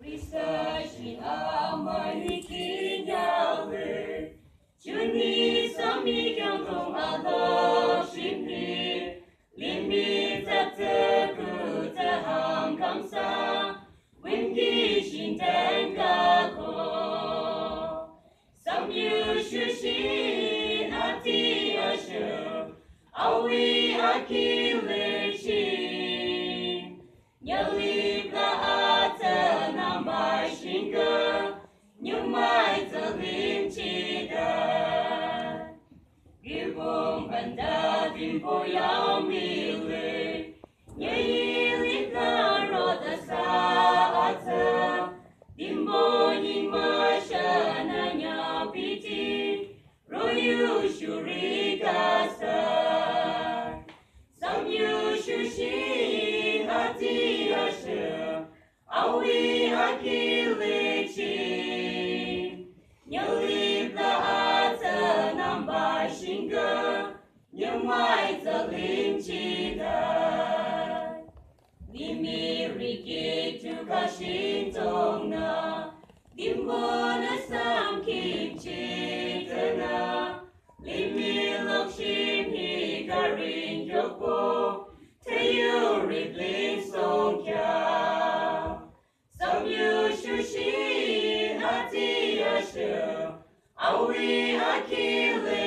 Researching Amanikinyawe, Juni Sami Kyongdong Alo Shimni, Limi Tategu Taham Kamsa, Wingi Shintenga Ko, Samyu Shushi Ati Asher, Awi Akile Shin, Yalibla Ata Namai Shinga, Nyumai Zalim Chida, Gibum Banda Dimpo Yamile, Yalibla Roda Saata, Dimbo Yingma Shana Piti, Royu Shurikasa, Samyu Shushi Hati Asher, Awi Akile Chin, Nyalibla Ata Namba Shinga, Nyamai Zalim Chida, Limi Riki Tukashin Tongna, Dimbona Sam Kim Chitana, Limi Lokshim Hikarin Yoko, Tayu Riplin Songkya, Samyu Shushi Hati Asher, Awi Akile